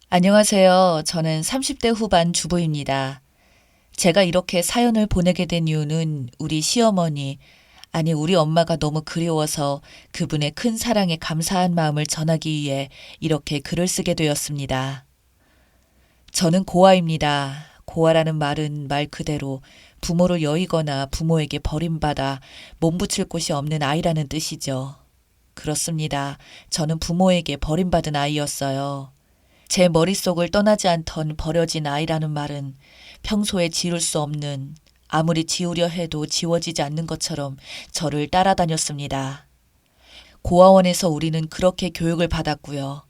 안녕하세요. 저는 30대 후반 주부입니다. 제가 이렇게 사연을 보내게 된 이유는 우리 시어머니, 아니 우리 엄마가 너무 그리워서 그분의 큰 사랑에 감사한 마음을 전하기 위해 이렇게 글을 쓰게 되었습니다. 저는 고아입니다. 고아라는 말은 말 그대로 부모를 여의거나 부모에게 버림받아 몸붙일 곳이 없는 아이라는 뜻이죠. 그렇습니다. 저는 부모에게 버림받은 아이였어요. 제 머릿속을 떠나지 않던 버려진 아이라는 말은 평소에 지울 수 없는, 아무리 지우려 해도 지워지지 않는 것처럼 저를 따라다녔습니다. 고아원에서 우리는 그렇게 교육을 받았고요.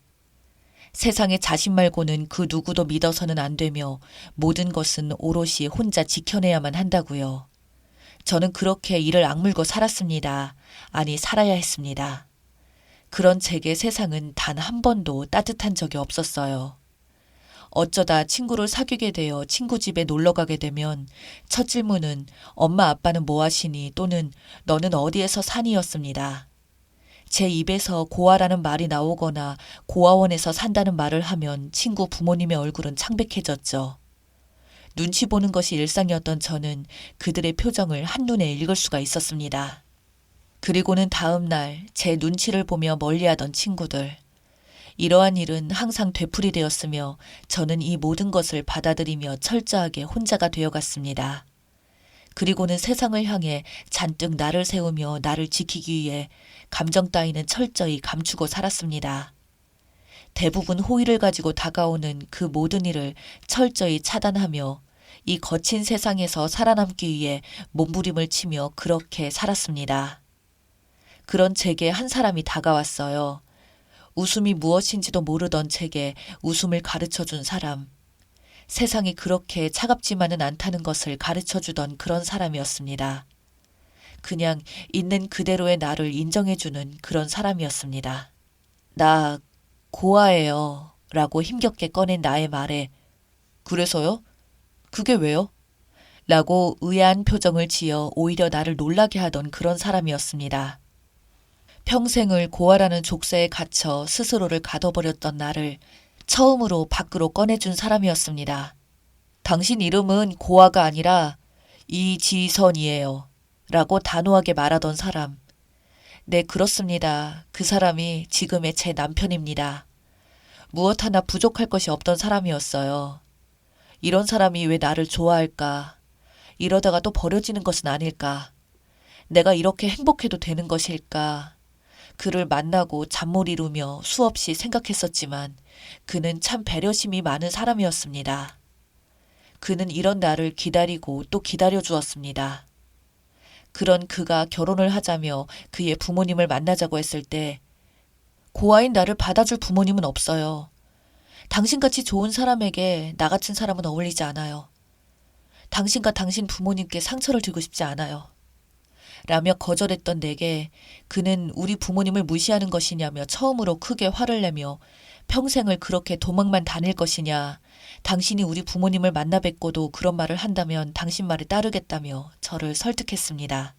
세상에 자신 말고는 그 누구도 믿어서는 안 되며 모든 것은 오롯이 혼자 지켜내야만 한다고요. 저는 그렇게 이를 악물고 살았습니다. 아니, 살아야 했습니다. 그런 제게 세상은 단 한 번도 따뜻한 적이 없었어요. 어쩌다 친구를 사귀게 되어 친구 집에 놀러 가게 되면 첫 질문은 엄마 아빠는 뭐 하시니 또는 너는 어디에서 사니였습니다. 제 입에서 고아라는 말이 나오거나 고아원에서 산다는 말을 하면 친구 부모님의 얼굴은 창백해졌죠. 눈치 보는 것이 일상이었던 저는 그들의 표정을 한눈에 읽을 수가 있었습니다. 그리고는 다음 날 제 눈치를 보며 멀리하던 친구들. 이러한 일은 항상 되풀이되었으며 저는 이 모든 것을 받아들이며 철저하게 혼자가 되어갔습니다. 그리고는 세상을 향해 잔뜩 나를 세우며 나를 지키기 위해 감정 따위는 철저히 감추고 살았습니다. 대부분 호의를 가지고 다가오는 그 모든 일을 철저히 차단하며 이 거친 세상에서 살아남기 위해 몸부림을 치며 그렇게 살았습니다. 그런 제게 한 사람이 다가왔어요. 웃음이 무엇인지도 모르던 제게 웃음을 가르쳐준 사람. 세상이 그렇게 차갑지만은 않다는 것을 가르쳐주던 그런 사람이었습니다. 그냥 있는 그대로의 나를 인정해주는 그런 사람이었습니다. 나 고아예요. 라고 힘겹게 꺼낸 나의 말에 그래서요? 그게 왜요? 라고 의아한 표정을 지어 오히려 나를 놀라게 하던 그런 사람이었습니다. 평생을 고아라는 족쇄에 갇혀 스스로를 가둬버렸던 나를 처음으로 밖으로 꺼내준 사람이었습니다. 당신 이름은 고아가 아니라 이지선이에요. 라고 단호하게 말하던 사람. 네, 그렇습니다. 그 사람이 지금의 제 남편입니다. 무엇 하나 부족할 것이 없던 사람이었어요. 이런 사람이 왜 나를 좋아할까? 이러다가 또 버려지는 것은 아닐까? 내가 이렇게 행복해도 되는 것일까? 그를 만나고 잠 못 이루며 수없이 생각했었지만 그는 참 배려심이 많은 사람이었습니다. 그는 이런 나를 기다리고 또 기다려 주었습니다. 그런 그가 결혼을 하자며 그의 부모님을 만나자고 했을 때 고아인 나를 받아줄 부모님은 없어요. 당신같이 좋은 사람에게 나 같은 사람은 어울리지 않아요. 당신과 당신 부모님께 상처를 주고 싶지 않아요. 라며 거절했던 내게 그는 우리 부모님을 무시하는 것이냐며 처음으로 크게 화를 내며 평생을 그렇게 도망만 다닐 것이냐, 당신이 우리 부모님을 만나 뵙고도 그런 말을 한다면 당신 말에 따르겠다며 저를 설득했습니다.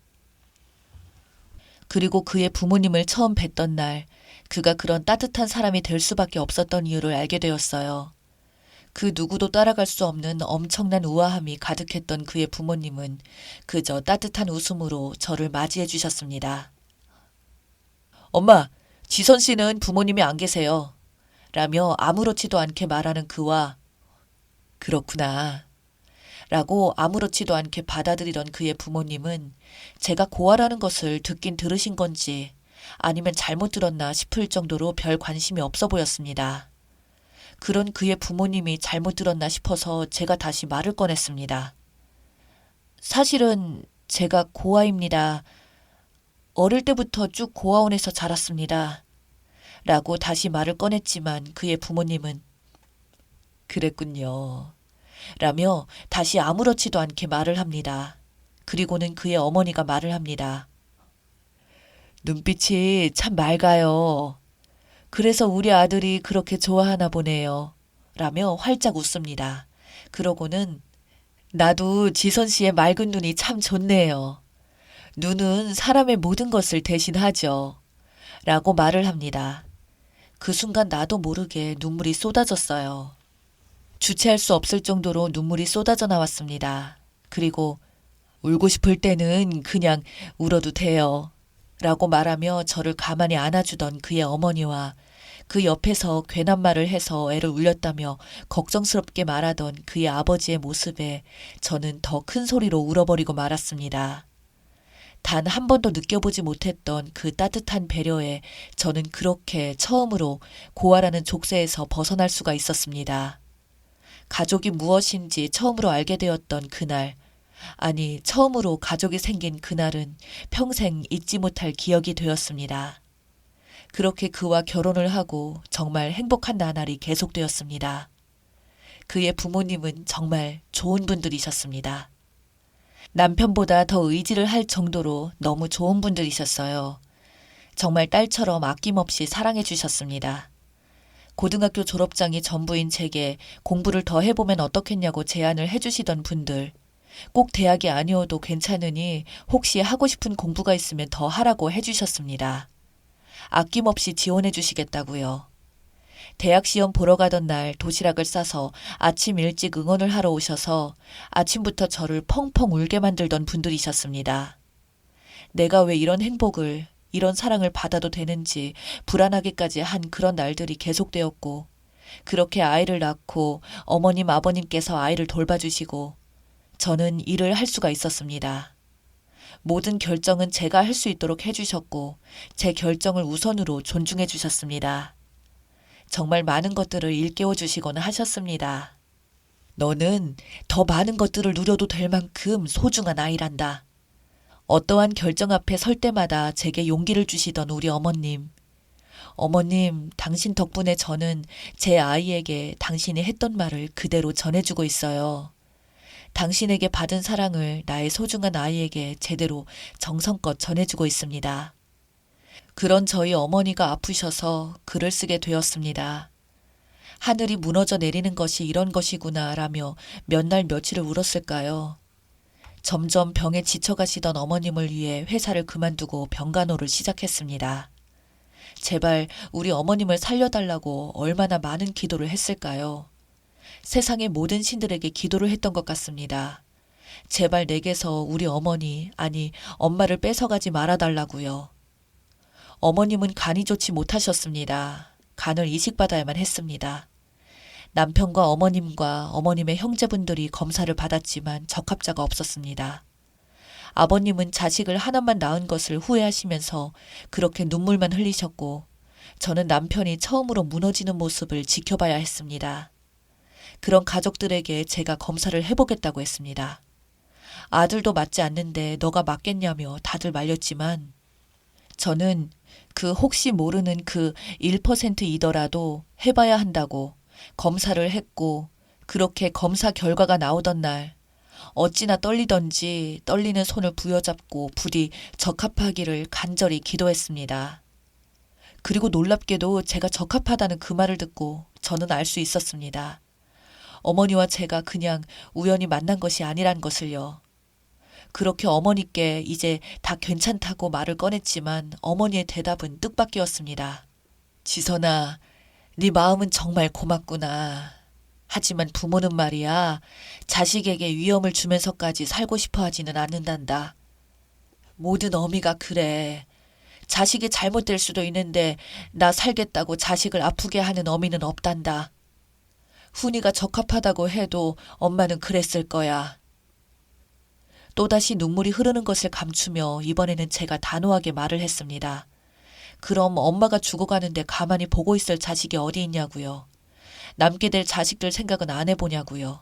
그리고 그의 부모님을 처음 뵀던 날 그가 그런 따뜻한 사람이 될 수밖에 없었던 이유를 알게 되었어요. 그 누구도 따라갈 수 없는 엄청난 우아함이 가득했던 그의 부모님은 그저 따뜻한 웃음으로 저를 맞이해 주셨습니다. 엄마, 지선 씨는 부모님이 안 계세요. 라며 아무렇지도 않게 말하는 그와 그렇구나. 라고 아무렇지도 않게 받아들이던 그의 부모님은 제가 고아라는 것을 듣긴 들으신 건지 아니면 잘못 들었나 싶을 정도로 별 관심이 없어 보였습니다. 그런 그의 부모님이 잘못 들었나 싶어서 제가 다시 말을 꺼냈습니다. 사실은 제가 고아입니다. 어릴 때부터 쭉 고아원에서 자랐습니다. 라고 다시 말을 꺼냈지만 그의 부모님은 그랬군요. 라며 다시 아무렇지도 않게 말을 합니다. 그리고는 그의 어머니가 말을 합니다. 눈빛이 참 맑아요. 그래서 우리 아들이 그렇게 좋아하나 보네요. 라며 활짝 웃습니다. 그러고는 나도 지선 씨의 맑은 눈이 참 좋네요. 눈은 사람의 모든 것을 대신하죠. 라고 말을 합니다. 그 순간 나도 모르게 눈물이 쏟아졌어요. 주체할 수 없을 정도로 눈물이 쏟아져 나왔습니다. 그리고 울고 싶을 때는 그냥 울어도 돼요. 라고 말하며 저를 가만히 안아주던 그의 어머니와 그 옆에서 괜한 말을 해서 애를 울렸다며 걱정스럽게 말하던 그의 아버지의 모습에 저는 더 큰 소리로 울어버리고 말았습니다. 단 한 번도 느껴보지 못했던 그 따뜻한 배려에 저는 그렇게 처음으로 고아라는 족쇄에서 벗어날 수가 있었습니다. 가족이 무엇인지 처음으로 알게 되었던 그날, 아니 처음으로 가족이 생긴 그날은 평생 잊지 못할 기억이 되었습니다. 그렇게 그와 결혼을 하고 정말 행복한 나날이 계속되었습니다. 그의 부모님은 정말 좋은 분들이셨습니다. 남편보다 더 의지를 할 정도로 너무 좋은 분들이셨어요. 정말 딸처럼 아낌없이 사랑해 주셨습니다. 고등학교 졸업장이 전부인 제게 공부를 더 해보면 어떻겠냐고 제안을 해주시던 분들, 꼭 대학이 아니어도 괜찮으니 혹시 하고 싶은 공부가 있으면 더 하라고 해주셨습니다. 아낌없이 지원해 주시겠다고요. 대학 시험 보러 가던 날 도시락을 싸서 아침 일찍 응원을 하러 오셔서 아침부터 저를 펑펑 울게 만들던 분들이셨습니다. 내가 왜 이런 행복을, 이런 사랑을 받아도 되는지 불안하게까지 한 그런 날들이 계속되었고, 그렇게 아이를 낳고 어머님 아버님께서 아이를 돌봐주시고 저는 일을 할 수가 있었습니다. 모든 결정은 제가 할 수 있도록 해주셨고 제 결정을 우선으로 존중해 주셨습니다. 정말 많은 것들을 일깨워 주시거나 하셨습니다. 너는 더 많은 것들을 누려도 될 만큼 소중한 아이란다. 어떠한 결정 앞에 설 때마다 제게 용기를 주시던 우리 어머님. 어머님, 당신 덕분에 저는 제 아이에게 당신이 했던 말을 그대로 전해주고 있어요. 당신에게 받은 사랑을 나의 소중한 아이에게 제대로 정성껏 전해주고 있습니다. 그런 저희 어머니가 아프셔서 글을 쓰게 되었습니다. 하늘이 무너져 내리는 것이 이런 것이구나 라며 몇 날 며칠을 울었을까요? 점점 병에 지쳐가시던 어머님을 위해 회사를 그만두고 병간호를 시작했습니다. 제발 우리 어머님을 살려달라고 얼마나 많은 기도를 했을까요? 세상의 모든 신들에게 기도를 했던 것 같습니다. 제발 내게서 우리 어머니, 아니 엄마를 뺏어가지 말아달라고요. 어머님은 간이 좋지 못하셨습니다. 간을 이식받아야만 했습니다. 남편과 어머님과 어머님의 형제분들이 검사를 받았지만 적합자가 없었습니다. 아버님은 자식을 하나만 낳은 것을 후회하시면서 그렇게 눈물만 흘리셨고 저는 남편이 처음으로 무너지는 모습을 지켜봐야 했습니다. 그런 가족들에게 제가 검사를 해보겠다고 했습니다. 아들도 맞지 않는데 너가 맞겠냐며 다들 말렸지만 저는 그 혹시 모르는 그 1%이더라도 해봐야 한다고 검사를 했고 그렇게 검사 결과가 나오던 날 어찌나 떨리던지 떨리는 손을 부여잡고 부디 적합하기를 간절히 기도했습니다. 그리고 놀랍게도 제가 적합하다는 그 말을 듣고 저는 알 수 있었습니다. 어머니와 제가 그냥 우연히 만난 것이 아니란 것을요. 그렇게 어머니께 이제 다 괜찮다고 말을 꺼냈지만 어머니의 대답은 뜻밖이었습니다. 지선아, 네 마음은 정말 고맙구나. 하지만 부모는 말이야, 자식에게 위험을 주면서까지 살고 싶어 하지는 않는단다. 모든 어미가 그래. 자식이 잘못될 수도 있는데 나 살겠다고 자식을 아프게 하는 어미는 없단다. 훈이가 적합하다고 해도 엄마는 그랬을 거야. 또다시 눈물이 흐르는 것을 감추며 이번에는 제가 단호하게 말을 했습니다. 그럼 엄마가 죽어가는데 가만히 보고 있을 자식이 어디 있냐고요. 남게 될 자식들 생각은 안 해보냐고요.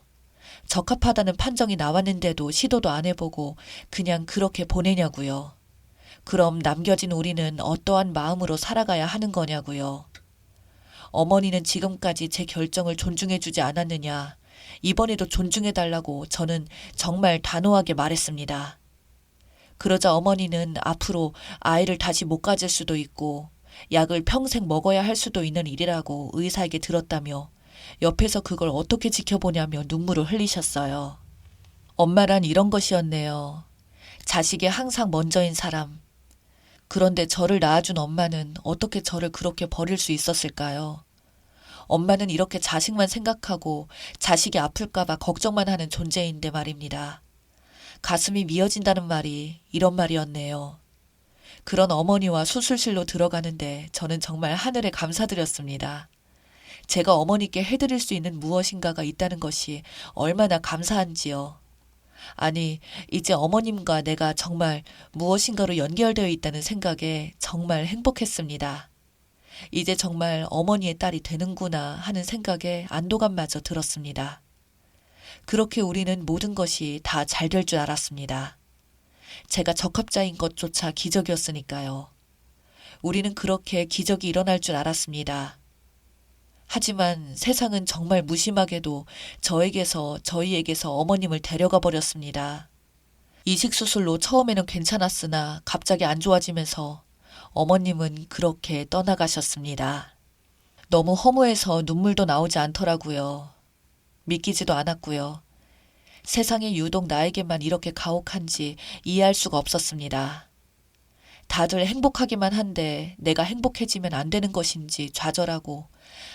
적합하다는 판정이 나왔는데도 시도도 안 해보고 그냥 그렇게 보내냐고요. 그럼 남겨진 우리는 어떠한 마음으로 살아가야 하는 거냐고요. 어머니는 지금까지 제 결정을 존중해주지 않았느냐. 이번에도 존중해달라고 저는 정말 단호하게 말했습니다. 그러자 어머니는 앞으로 아이를 다시 못 가질 수도 있고 약을 평생 먹어야 할 수도 있는 일이라고 의사에게 들었다며 옆에서 그걸 어떻게 지켜보냐며 눈물을 흘리셨어요. 엄마란 이런 것이었네요. 자식이 항상 먼저인 사람. 그런데 저를 낳아준 엄마는 어떻게 저를 그렇게 버릴 수 있었을까요? 엄마는 이렇게 자식만 생각하고 자식이 아플까봐 걱정만 하는 존재인데 말입니다. 가슴이 미어진다는 말이 이런 말이었네요. 그런 어머니와 수술실로 들어가는데 저는 정말 하늘에 감사드렸습니다. 제가 어머니께 해드릴 수 있는 무엇인가가 있다는 것이 얼마나 감사한지요. 아니, 이제 어머님과 내가 정말 무엇인가로 연결되어 있다는 생각에 정말 행복했습니다. 이제 정말 어머니의 딸이 되는구나 하는 생각에 안도감마저 들었습니다. 그렇게 우리는 모든 것이 다 잘 될 줄 알았습니다. 제가 적합자인 것조차 기적이었으니까요. 우리는 그렇게 기적이 일어날 줄 알았습니다. 하지만 세상은 정말 무심하게도 저희에게서 어머님을 데려가 버렸습니다. 이식수술로 처음에는 괜찮았으나 갑자기 안 좋아지면서 어머님은 그렇게 떠나가셨습니다. 너무 허무해서 눈물도 나오지 않더라고요. 믿기지도 않았고요. 세상이 유독 나에게만 이렇게 가혹한지 이해할 수가 없었습니다. 다들 행복하기만 한데 내가 행복해지면 안 되는 것인지 좌절하고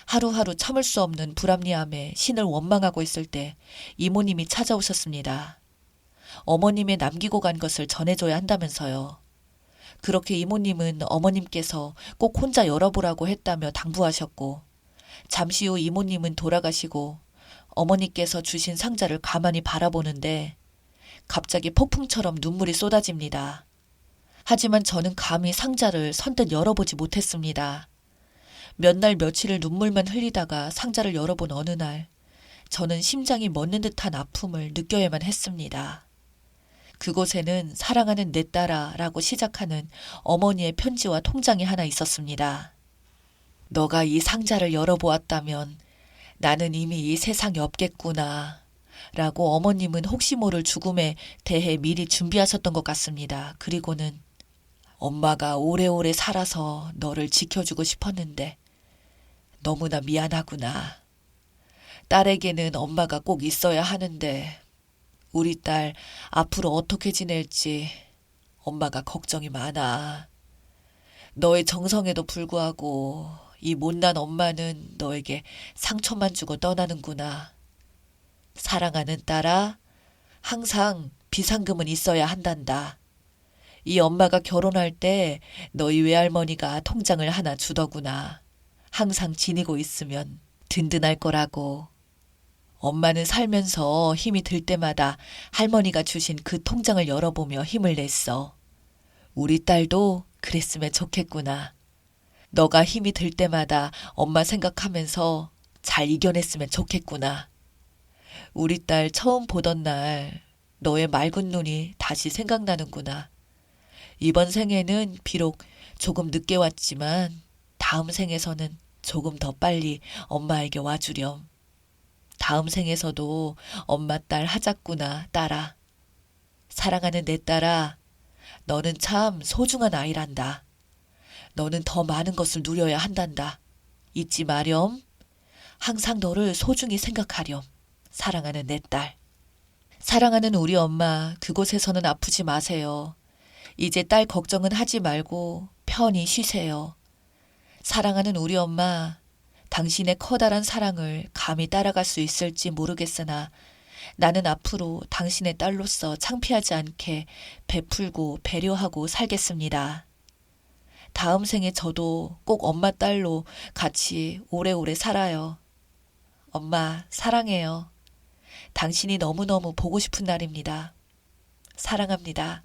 하루하루 참을 수 없는 불합리함에 신을 원망하고 있을 때 이모님이 찾아오셨습니다. 어머님의 남기고 간 것을 전해줘야 한다면서요. 그렇게 이모님은 어머님께서 꼭 혼자 열어보라고 했다며 당부하셨고 잠시 후 이모님은 돌아가시고 어머니께서 주신 상자를 가만히 바라보는데 갑자기 폭풍처럼 눈물이 쏟아집니다. 하지만 저는 감히 상자를 선뜻 열어보지 못했습니다. 몇 날 며칠을 눈물만 흘리다가 상자를 열어본 어느 날 저는 심장이 멎는 듯한 아픔을 느껴야만 했습니다. 그곳에는 사랑하는 내 딸아 라고 시작하는 어머니의 편지와 통장이 하나 있었습니다. 너가 이 상자를 열어보았다면 나는 이미 이 세상에 없겠구나 라고 어머님은 혹시 모를 죽음에 대해 미리 준비하셨던 것 같습니다. 그리고는 엄마가 오래오래 살아서 너를 지켜주고 싶었는데 너무나 미안하구나. 딸에게는 엄마가 꼭 있어야 하는데 우리 딸 앞으로 어떻게 지낼지 엄마가 걱정이 많아. 너의 정성에도 불구하고 이 못난 엄마는 너에게 상처만 주고 떠나는구나. 사랑하는 딸아, 항상 비상금은 있어야 한단다. 이 엄마가 결혼할 때 너희 외할머니가 통장을 하나 주더구나. 항상 지니고 있으면 든든할 거라고. 엄마는 살면서 힘이 들 때마다 할머니가 주신 그 통장을 열어보며 힘을 냈어. 우리 딸도 그랬으면 좋겠구나. 너가 힘이 들 때마다 엄마 생각하면서 잘 이겨냈으면 좋겠구나. 우리 딸 처음 보던 날 너의 맑은 눈이 다시 생각나는구나. 이번 생에는 비록 조금 늦게 왔지만 다음 생에서는 조금 더 빨리 엄마에게 와주렴. 다음 생에서도 엄마 딸 하자꾸나 딸아. 사랑하는 내 딸아, 너는 참 소중한 아이란다. 너는 더 많은 것을 누려야 한단다. 잊지 마렴. 항상 너를 소중히 생각하렴. 사랑하는 내 딸. 사랑하는 우리 엄마, 그곳에서는 아프지 마세요. 이제 딸 걱정은 하지 말고 편히 쉬세요. 사랑하는 우리 엄마, 당신의 커다란 사랑을 감히 따라갈 수 있을지 모르겠으나 나는 앞으로 당신의 딸로서 창피하지 않게 베풀고 배려하고 살겠습니다. 다음 생에 저도 꼭 엄마 딸로 같이 오래오래 살아요. 엄마 사랑해요. 당신이 너무너무 보고 싶은 날입니다. 사랑합니다.